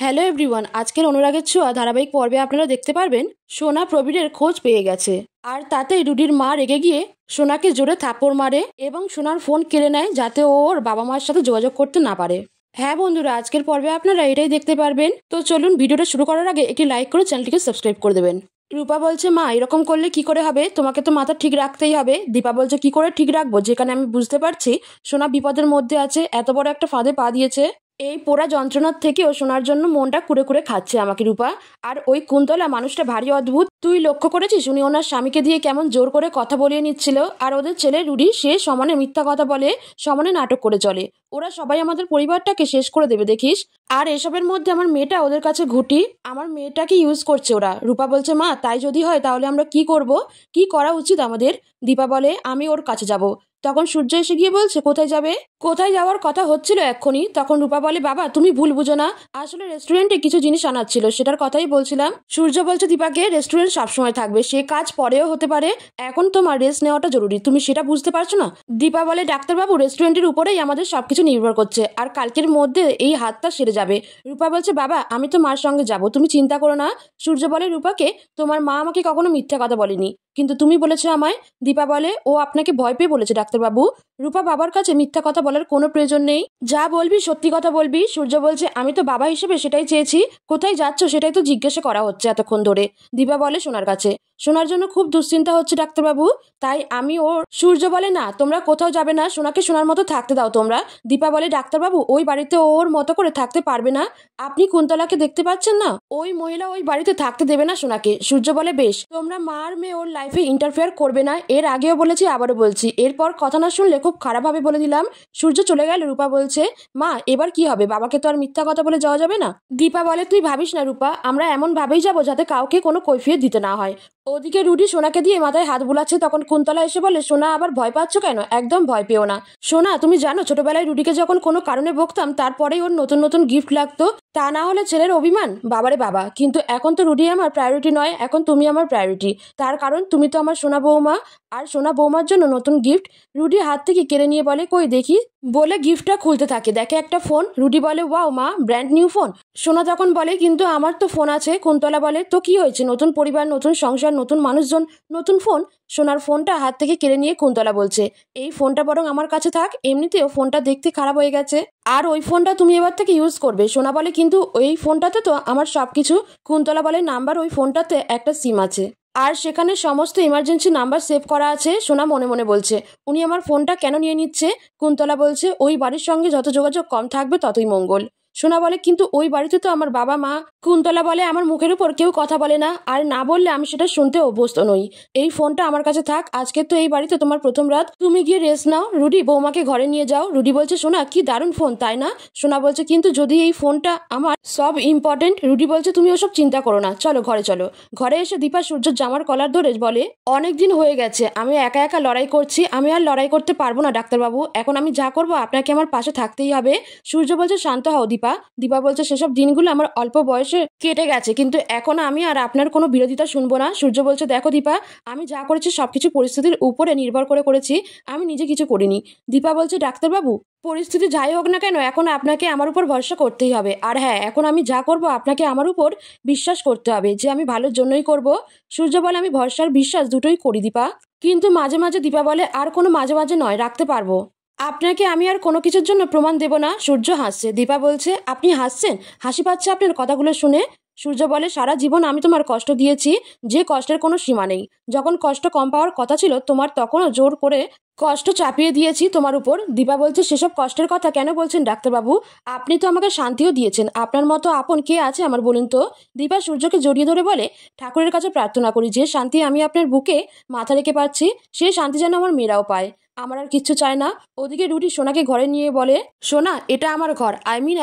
Hello everyone, আজকের অনুরাগের ছোঁয়া ধারাবাহিক পর্বে আপনারা দেখতে পারবেন সোনা প্রবীরের খোঁজ পেয়ে গেছে। আর তাতেই রুডির মা রেগে গিয়ে সোনাকে জোরে থাপ্পড় মারে এবং সোনার ফোন কেড়ে নেয় যাতে ও ওর বাবা মার সাথে যোগাযোগ করতে না পারে। হ্যাঁ বন্ধুরা, আজকের পর্বে আপনারা এটাই দেখতে পারবেন। তো চলুন ভিডিওটা শুরু করার আগে একটি লাইক করে চ্যানেলটিকে সাবস্ক্রাইব করে দেবেন। রূপা বলছে, মা এরকম করলে কি করে হবে, তোমাকে তো মাথা ঠিক রাখতেই হবে। দীপা বলছে, কি করে ঠিক রাখবো, যেখানে আমি বুঝতে পারছি সোনা বিপদের মধ্যে আছে, এত বড় একটা ফাঁদে পা দিয়েছে। এই পোড়া যন্ত্রণার থেকেও শোনার জন্য মনটা কুড়ে কুড়ে খাচ্ছে আমাকে রূপা। আর ওই কুন্তলা মানুষটা ভারী অদ্ভুত। তুই লক্ষ্য করেছিস উনি ওনার স্বামীকে দিয়ে কেমন জোর করে কথা বলিয়ে নিচ্ছিল, আর ওদের ছেলে রুডি সে সমানে মিথ্যা কথা বলে, সমানে নাটক করে চলে। ওরা সবাই আমাদের পরিবারটাকে শেষ করে দেবে দেখিস। আর এসবের মধ্যে আমার মেয়েটা ওদের কাছে ঘুটি, আমার মেয়েটাকে ইউজ করছে ওরা। রূপা বলছে, মা তাই যদি হয় তাহলে আমরা কি করব, কি করা উচিত আমাদের? দীপা বলে, আমি ওর কাছে যাব। তখন সূর্য এসে গিয়ে বলছে, কোথায় যাবে? কোথায় যাওয়ার কথা হচ্ছিল এক্ষুনি। তখন রূপা বলে, বাবা তুমি ভুল বুঝো না, আসলে রেস্টুরেন্টে কিছু জিনিস আনার ছিল, সেটার কথাই বলছিলাম। সূর্য বলছে, দীপাকে রেস্টুরেন্ট সবসময় থাকবে, সে কাজ পরেও হতে পারে, এখন তোমার রেস্ট নেওয়াটা জরুরি, তুমি সেটা বুঝতে পারছো না? দীপা বলে, ডাক্তারবাবু রেস্টুরেন্টের উপরেই আমাদের সবকিছু নির্ভর করছে, আর কালকের মধ্যে এই হাতটা সেরে যাবে। রূপা বলছে, বাবা আমি তো মার সঙ্গে যাব, তুমি চিন্তা করো না। সূর্য বলে, রূপাকে তোমার মা আমাকে কখনো মিথ্যা কথা বলেনি, কিন্তু তুমি বলেছো আমায়। দীপা বলে, ও আপনাকে ভয় পেয়ে বলেছে ডাক্তারবাবু। রূপা, বাবার কাছে মিথ্যা কথা বলার কোনো প্রয়োজন নেই, যা বলবি সত্যি কথা বলবি। সূর্য বলছে, আমি তো বাবা হিসেবে সেটাই চেয়েছি, কোথায় যাচ্ছ সেটাই তো জিজ্ঞাসা করা হচ্ছে এতক্ষণ ধরে। দীপা বলে, সোনার কাছে। সোনার জন্য খুব দুশ্চিন্তা হচ্ছে ডাক্তারবাবু, তাই আমি ওর। সূর্য বলে, না তোমরা কোথাও যাবে না, সোনাকে সোনার মতো থাকতে দাও তোমরা। দীপা বলে, ডাক্তারবাবু ওই বাড়িতে ওর মতো করে থাকতে পারবে না, আপনি কুন্তলাকে দেখতে পাচ্ছেন না, ওই মহিলা ওই বাড়িতে থাকতে দেবে না সোনাকে। সূর্য বলে, বেশ, তোমরা মার মেয়ে ওর লাইফে ইন্টারফেয়ার করবে না, এর আগেও বলেছি আবারও বলছি, এরপর কথা না শুনলে খুব খারাপভাবে বলে দিলাম। সূর্য চলে গেল। রূপা বলছে, মা এবার কি হবে, বাবাকে তো আর মিথ্যা কথা বলে যাওয়া যাবে না। দীপা বলে, তুই ভাবিস না রূপা, আমরা এমন ভাবেই যাবো যাতে কাউকে কোনো কৈফিয়ত দিতে না হয়। ওদিকে রুডি সোনাকে দিয়ে মাথায় হাত বুলাচ্ছে, তখন কুন্তলা এসে বলে, সোনা আবার ভয় পাচ্ছ কেন, একদম ভয় পেও না। সোনা তুমি জানো ছোটবেলায় রুডিকে যখন কোনো কারণে বকতাম তারপরেই ওর নতুন নতুন গিফট লাগতো, তা না হলে ছেলের অভিমান, বাবারে বাবা। কিন্তু এখন তো রুডি আমার প্রায়োরিটি নয়, এখন তুমি আমার প্রায়োরিটি। তার কারণ তুমি তো আমার সোনা বৌমা, আর সোনা বৌমার জন্য নতুন গিফট। রুডি হাত থেকে কেড়ে নিয়ে বলে, কই দেখি, বলে গিফটটা খুলতে থাকে, দেখে একটা ফোন। রুডি বলে, ওয়াও মা, ব্র্যান্ড নিউ ফোন। সোনা তখন বলে, কিন্তু আমার তো ফোন আছে। কুন্তলা বলে, তো কি হয়েছে, নতুন পরিবার, নতুন সংসার, নতুন মানুষজন, নতুন ফোন। সোনার ফোনটা হাত থেকে কেড়ে নিয়ে কুন্তলা বলছে, এই ফোনটা বরং আমার কাছে থাক, এমনিতেও ফোনটা দেখতে খারাপ হয়ে গেছে, আর ওই ফোনটা তুমি এবার থেকে ইউজ করবে। সোনা বলে, কিন্তু ওই ফোনটাতে তো আমার সবকিছু। কুন্তলা বলে, নাম্বার ওই ফোনটাতে একটা সিম আছে, আর সেখানে সমস্ত ইমার্জেন্সি নাম্বার সেভ করা আছে। সোনা মনে মনে বলছে, উনি আমার ফোনটা কেন নিয়ে নিচ্ছে? কুন্তলা বলছে, ওই বাড়ির সঙ্গে যত যোগাযোগ কম থাকবে ততই মঙ্গল। সোনা বলে, কিন্তু ওই বাড়িতে তো আমার বাবা মা। কুন্তলা বলে, আমার মুখের উপর কেউ কথা বলে না, আর না বললে আমি সেটা শুনতে অভ্যস্ত নই। এই ফোনটা আমার কাছে থাক, আজকে তো এই বাড়িতে তোমার প্রথম রাত, তুমি গিয়ে রেস্ট নাও। রুডি বৌমাকে ঘরে নিয়ে যাও। রুডি বলছে, সোনা কি দারুণ ফোন তাই না? সোনা বলছে, কিন্তু যদি এই ফোনটা আমার সব ইম্পর্টেন্ট। রুডি বলছে, তুমি ওসব চিন্তা করো না, চলো ঘরে চলো। ঘরে এসে দীপা সূর্যের জামার কলার ধরে বলে, অনেকদিন হয়ে গেছে আমি একা একা লড়াই করছি, আমি আর লড়াই করতে পারবো না ডাক্তারবাবু, এখন আমি যা করবো আপনাকে আমার পাশে থাকতেই হবে। সূর্য বলছে, শান্ত হও দীপা। দীপা বলছে, সেসব দিনগুলো আমার অল্প বয়সে কেটে গেছে, কিন্তু এখন আমি আর আপনার কোনো বিরোধিতা শুনবো না। সূর্য বলছে, দেখো দীপা, আমি যা করেছি সবকিছু পরিস্থিতির উপরে নির্ভর করে করেছি, আমি নিজে কিছু করিনি। দীপা বলছে, ডাক্তারবাবু পরিস্থিতি যাই হোক না কেন এখন আপনাকে আমার উপর ভরসা করতেই হবে, আর হ্যাঁ এখন আমি যা করব আপনাকে আমার উপর বিশ্বাস করতে হবে যে আমি ভালোর জন্যই করব। সূর্য বলে, আমি ভরসার বিশ্বাস দুটোই করি দীপা, কিন্তু মাঝে মাঝে। দীপা বলে, আর কোনো মাঝে মাঝে নয়, রাখতে পারবো, আপনাকে আমি আর কোনো কিছুর জন্য প্রমাণ দেব না। সূর্য হাসছে। দীপা বলছে, আপনি হাসছেন, হাসি পাচ্ছে আপনার কথাগুলো শুনে। সূর্য বলে, সারা জীবন আমি তোমার কষ্ট দিয়েছি, যে কষ্টের কোনো সীমা নেই। যখন কষ্ট কম পাওয়ার কথা ছিল তোমার, তখনও জোর করে কষ্ট চাপিয়ে দিয়েছি তোমার উপর। দীপা বলছে, সেসব কষ্টের কথা কেন বলছেন ডাক্তারবাবু, আপনি তো আমাকে শান্তিও দিয়েছেন, আপনার মতো আপন কে আছে আমার বলুন তো? দীপা সূর্যকে জড়িয়ে ধরে বলে, ঠাকুরের কাছে প্রার্থনা করি যে শান্তি আমি আপনার বুকে মাথা রেখে পাচ্ছি, সেই শান্তি যেন আমার মেয়েরাও পায়, আমার আর কিচ্ছু চায় না। ওদিকে রুটি সোনাকে ঘরে নিয়ে বলে, সোনা এটা আমার ঘর,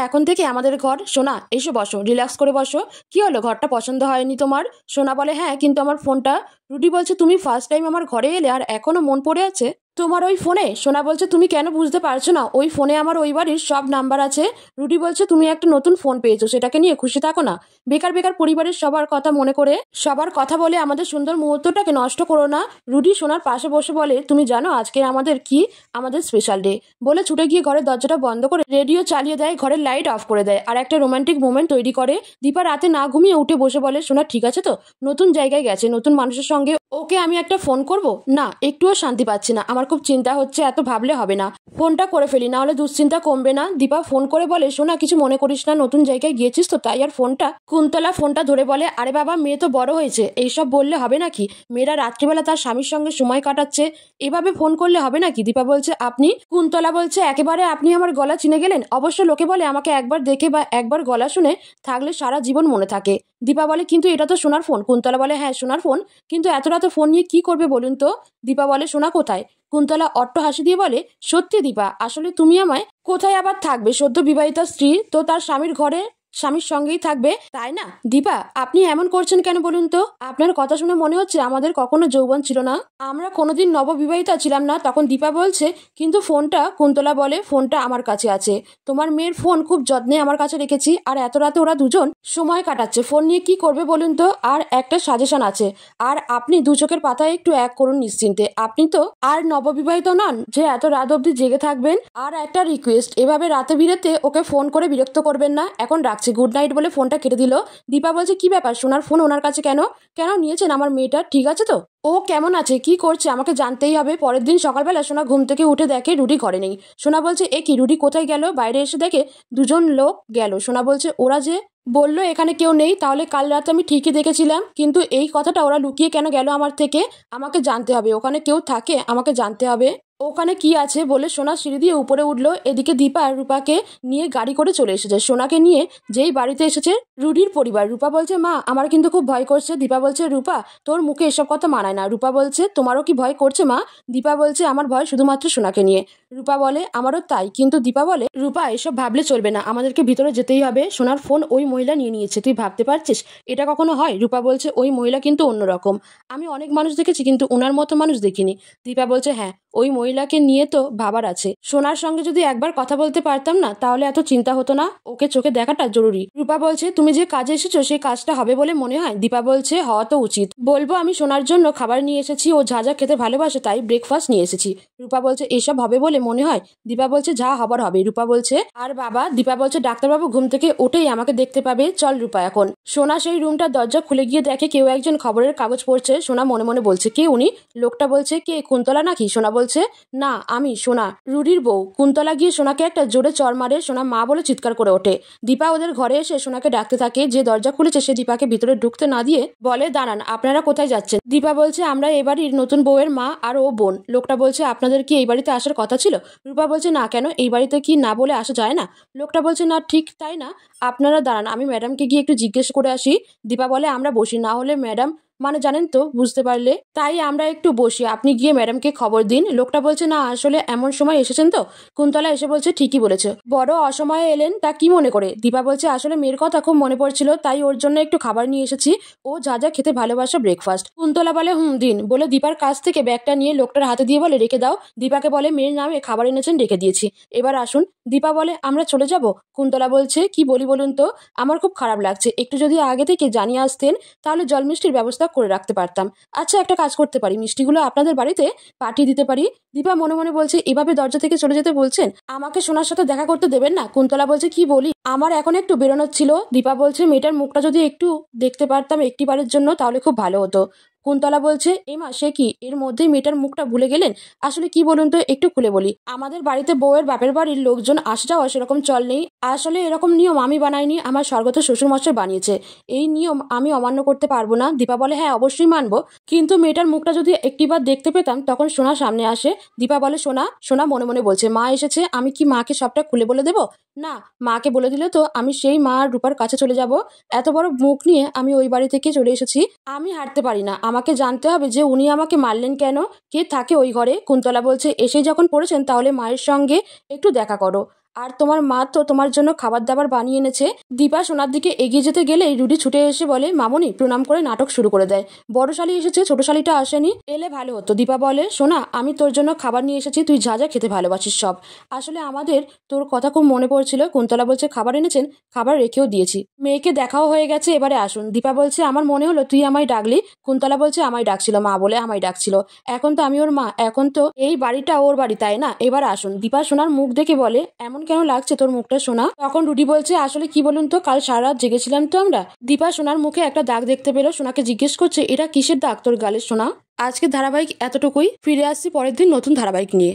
এখন থেকে আমাদের ঘর। সোনা এসো বসো, রিল্যাক্স করে বসো। কি হলো, ঘরটা পছন্দ হয়নি তোমার? সোনা বলে, হ্যাঁ কিন্তু আমার ফোনটা। রুটি বলছে, তুমি ফার্স্ট টাইম আমার ঘরে এলে আর এখনো মন পড়ে আছে? তোমার ওই ফোনে? সোনা বলছে তুমি কেন বুঝতে পারছো না, ওই ফোনে আমার ওই বাড়ির সব নাম্বার আছে। রুডি বলছে তুমি একটা নতুন ফোন পেয়েছো, সেটাকে নিয়ে খুশি থাকো না, বেকার বেকার পরিবারের সবার কথা মনে করে সবার কথা বলে আমাদের সুন্দর মুহূর্তটাকে নষ্ট করো না। রুডি সোনার পাশে বসে বলে তুমি জানো আজকে আমাদের স্পেশাল ডে, বলে ছুটে গিয়ে ঘরের দরজাটা বন্ধ করে রেডিও চালিয়ে দেয়, ঘরের লাইট অফ করে দেয় আর একটা রোমান্টিক মোমেন্ট তৈরি করে। দীপা রাতে না ঘুমিয়ে উঠে বসে বলে সোনা ঠিক আছে তো, নতুন জায়গায় গেছে, নতুন মানুষের সঙ্গে ওকে আমি একটা ফোন করব না, একটুও শান্তি পাচ্ছি না, আমার খুব চিন্তা হচ্ছে, এত ভাবলে হবে না, ফোনটা করে ফেলি, না হলে দুশ্চিন্তা কমবে না। দীপা ফোন করে বলে সোনা কিছু মনে করিস না, নতুন জায়গায় গিয়েছিস তো তাই আর ফোনটা। কুন্তলা ফোনটা ধরে বলে আরে বাবা মেয়ে তো বড় হয়েছে, এইসব বললে হবে নাকি, মেয়েরা রাত্রিবেলা তার স্বামীর সঙ্গে সময় কাটাচ্ছে, এভাবে ফোন করলে হবে নাকি। দীপা বলছে আপনি? কুন্তলা বলছে একেবারে আপনি আমার গলা চিনে গেলেন, অবশ্য লোকে বলে আমাকে একবার দেখে বা একবার গলা শুনে থাকলে সারা জীবন মনে থাকে। দীপা বলে কিন্তু এটা তো সোনার ফোন। কুন্তলা বলে হ্যাঁ সোনার ফোন, কিন্তু এত রাতে ফোন নিয়ে কি করবে বলুন তো। দীপা বলে সোনা কোথায়? কুন্তলা অট্ট হাসি দিয়ে বলে সত্যি দীপা, আসলে তুমি আমায় কোথায় আবার থাকবে, সদ্য বিবাহিতা স্ত্রী তো তার স্বামীর ঘরে স্বামীর সঙ্গেই থাকবে তাই না। দীপা আপনি এমন করছেন কেন বলুন তো, আপনার কথা শুনে মনে হচ্ছে আমাদের কখনো যৌবন ছিল না, আমরা কোনোদিন নববিবাহিতা ছিলাম না। তখন দীপা বলছে কিন্তু ফোনটা, কুন্তলা বলে ফোনটা আমার কাছে আছে, তোমার মেয়ের ফোন খুব যত্নে আমার কাছে রেখেছি, আর এত রাতে ওরা দুজন সময় কাটাচ্ছে, ফোন নিয়ে কি করবে বলুন তো। আর একটা সাজেশন আছে, আর আপনি দু চোখের পাতায় একটু এক করুন নিশ্চিন্তে, আপনি তো আর নববিবাহিত নন যে এত রাত অব্দি জেগে থাকবেন। আর একটা রিকোয়েস্ট, এভাবে রাতে বিরেতে ওকে ফোন করে বিরক্ত করবেন না, এখন রাখছি, গুড নাইট বলে ফোনটা কেটে দিল। দীপা বলছে কি ব্যাপার, সোনার ফোন ওনার কাছে কেন, কেন নিয়েছেন আমার মেয়েটা, ঠিক আছে তো, ও কেমন আছে কি করছে আমাকে জানতেই হবে। পরের দিন সকালবেলা সোনা ঘুম থেকে উঠে দেখে রুডি ঘরে নেই। সোনা বলছে এ কি, রুডি কোথায় গেল, বাইরে এসে দেখে দুজন লোক গেল। সোনা বলছে ওরা যে বললো এখানে কেউ নেই, তাহলে কাল রাতে আমি ঠিকই দেখেছিলাম, কিন্তু এই কথাটা ওরা লুকিয়ে কেন গেল আমার থেকে, আমাকে জানতে হবে, ওখানে কেউ থাকে আমাকে জানতে হবে ওখানে কি আছে। বলে সোনা সিঁড়ি দিয়ে উপরে উঠলো। এদিকে দীপা আর রূপাকে নিয়ে গাড়ি করে চলে এসেছে। সোনাকে নিয়ে যেই বাড়িতে এসেছে রুডির পরিবার, রূপা বলছে মা আমার কিন্তু খুব ভয় করছে। দীপা বলছে রূপা তোর মুখে এসব কথা মানায় না। রূপা বলছে তোমারও কি ভয় করছে মা? দীপা বলছে আমার ভয় শুধুমাত্র সোনাকে নিয়ে। রূপা বলে আমারও তাই, কিন্তু দীপা বলে রূপা এসব ভাবলে চলবে না, আমাদেরকে ভিতরে যেতেই হবে, সোনার ফোন ওই মহিলা নিয়ে নিয়েছে, তুই ভাবতে পারছিস এটা কখনো হয়? রূপা বলছে ওই মহিলা কিন্তু অন্যরকম, আমি অনেক মানুষ দেখেছি কিন্তু ওনার মতো মানুষ দেখিনি। দীপা বলছে হ্যাঁ ওই মহিলাকে নিয়ে তো ভাবার আছে, সোনার সঙ্গে যদি একবার কথা বলতে পারতাম না তাহলে এত চিন্তা হতো না, ওকে চোখে দেখাটা জরুরি। রূপা বলছে তুমি যে কাজে এসেছো সেই কাজটা হবে বলে মনে হয়? দীপা বলছে হওয়া তো উচিত, বলবো আমি সোনার জন্য খাবার নিয়ে এসেছি, ও যা যা খেতে ভালোবাসে তাই ব্রেকফাস্ট নিয়ে এসেছি। রূপা বলছে এসব হবে বলে মনে হয়? দীপা বলছে যা হবার হবে। রূপা বলছে আর বাবা? দীপা বলছে ডাক্তারবাবু ঘুম থেকে উঠেই আমাকে দেখতে পাবে, চল রূপা এখন। সোনা সেই রুমটার দরজা খুলে গিয়ে দেখে কেউ একজন খবরের কাগজ পড়ছে। সোনা মনে মনে বলছে কে উনি? লোকটা বলছে কে, কুন্তলা নাকি? সোনা বলছে না আমি সোনা, রুডির বউ। কুন্তলা গিয়ে সোনাকে একটা জোরে চড় মারে, সোনা মা বলে চিৎকার করে ওঠে। দীপা ওদের ঘরে এসে সোনাকে ডাকতে থাকে, যে দরজা খুলেছে সে দীপাকে ভিতরে ঢুকতে না দিয়ে বলে দাঁড়ান আপনারা কোথায় যাচ্ছেন? দীপা বলছে আমরা এই বাড়ির নতুন বউয়ের মা আর ও বোন। লোকটা বলছে আপনাদের কি এই বাড়িতে আসার কথা ছিল? রূপা বলছে না কেন, এই বাড়িতে কি না বলে আসা যায় না? লোকটা বলছে না ঠিক তাই না, আপনারা দাঁড়ান আমি ম্যাডামকে গিয়ে একটু জিজ্ঞেস করে আসি। দীপা বলে আমরা বসি, না হলে ম্যাডাম মানে জানেন তো বুঝতে পারলে, তাই আমরা একটু বসি, আপনি গিয়ে ম্যাডামকে খবর দিন। লোকটা বলছে না আসলে এমন সময় এসেছেন তো। কুন্তলা এসে বলছে ঠিকই বলেছে, বড় অসময়ে এলেন, তা কি মনে করে? দীপা বলছে আসলে মেয়ের কথা খুব মনে পড়ছিল তাই ওর জন্য একটু খাবার নিয়ে এসেছি, ও যা যা খেতে ভালোবাসে ব্রেকফাস্ট। কুন্তলা বলে দিন, বলে দীপার কাছ থেকে ব্যাগটা নিয়ে লোকটার হাতে দিয়ে বলে রেখে দাও। দীপাকে বলে মেয়ের নামে খাবার এনেছেন, রেখে দিয়েছি, এবার আসুন। দীপা বলে আমরা চলে যাব। কুন্তলা বলছে কি বলি বলুন তো, আমার খুব খারাপ লাগছে, একটু যদি আগে থেকে জানিয়ে আসতেন তাহলে জল মিষ্টির ব্যবস্থা করে রাখতে পারতাম। আচ্ছা একটা কাজ করতে পারি, মিষ্টিগুলো আপনাদের বাড়িতে পাঠিয়ে দিতে পারি। দীপা মনে মনে বলছে এভাবে দরজা থেকে চলে যেতে বলছেন, আমাকে সোনার সাথে দেখা করতে দেবেন না? কুন্তলা বলছে কি বলি, আমার এখন একটু বেরোনোর ছিল। দীপা বলছে মেয়েটার মুখটা যদি একটু দেখতে পারতাম একটি বারের জন্য তাহলে খুব ভালো হতো। কুন্তলা বলছে এমা সে কি, এর মধ্যেই মেয়েটার মুখটা ভুলে গেলেন? আসলে কি বলুন তো, একটু খুলে বলি, আমাদের বাড়িতে বউয়ের বাপের বাড়ির লোকজন আসা যাওয়া সেরকম চল নেই, আসলে এরকম নিয়ম আমি বানাইনি, আমার স্বর্গত শ্বশুরমশাই বানিয়েছে, এই নিয়ম আমি অমান্য করতে পারবো না। দীপা বলে হ্যাঁ অবশ্যই মানবো, কিন্তু মেয়েটার মুখটা যদি একটিবার দেখতে পেতাম। তখন সোনা সামনে আসে। দীপা বলে সোনা, সোনা মনে মনে বলছে মা এসেছে, আমি কি মাকে সবটা খুলে বলে দেবো? না, মাকে বলে দিলে তো আমি সেই মা আর রূপার কাছে চলে যাব, এত বড় মুখ নিয়ে আমি ওই বাড়ি থেকে চলে এসেছি, আমি হাঁটতে পারি না, আমাকে জানতে হবে যে উনি আমাকে মারলেন কেন, কে থাকে ওই ঘরে। কুন্তলা বলছে এসে যখন পড়েছেন তাহলে মায়ের সঙ্গে একটু দেখা করো, আর তোমার মা তো তোমার জন্য খাবার দাবার বানিয়ে এনেছে। দীপা সোনার দিকে এগিয়ে যেতে গেলেই রুডি ছুটে এসে বলে মামনি প্রণাম করে নাটক শুরু করে দেয়। বড় শালি এসেছে, ছোট শালিটা আসেনি, এলে ভালো হতো। দীপা বলে সোনা আমি তোর জন্য খাবার নিয়ে এসেছি, তুই যা যা খেতে ভালোবাসিস সব। আসলে আমাদের তোর কথা খুব মনে পড়ছিল। কুন্তলা বলছে খাবার এনেছেন, খাবার রেখেও দিয়েছি, মেয়েকে দেখাও হয়ে গেছে, এবারে আসুন। দীপা বলছে আমার মনে হলো তুই আমায় ডাকলি। কুন্তলা বলছে আমায় ডাকছিল, মা বলে আমায় ডাকছিল। এখন তো আমি ওর মা, এখন তো এই বাড়িটা ওর বাড়ি, তাই না? এবার আসুন। দীপা সোনার মুখ দেখে বলে এমন কেন লাগছে তোর মুখটা সোনা? তখন রুডি বলছে আসলে কি বলুন তো, কাল সারা রাত জেগেছিলাম তো আমরা। দীপা সোনার মুখে একটা দাগ দেখতে পেলো, সোনাকে জিজ্ঞেস করছে এটা কিসের দাগ তোর গালে সোনা? আজকে ধারাবাহিক এতটুকুই, ফিরে আসছি পরের দিন নতুন ধারাবাহিক নিয়ে।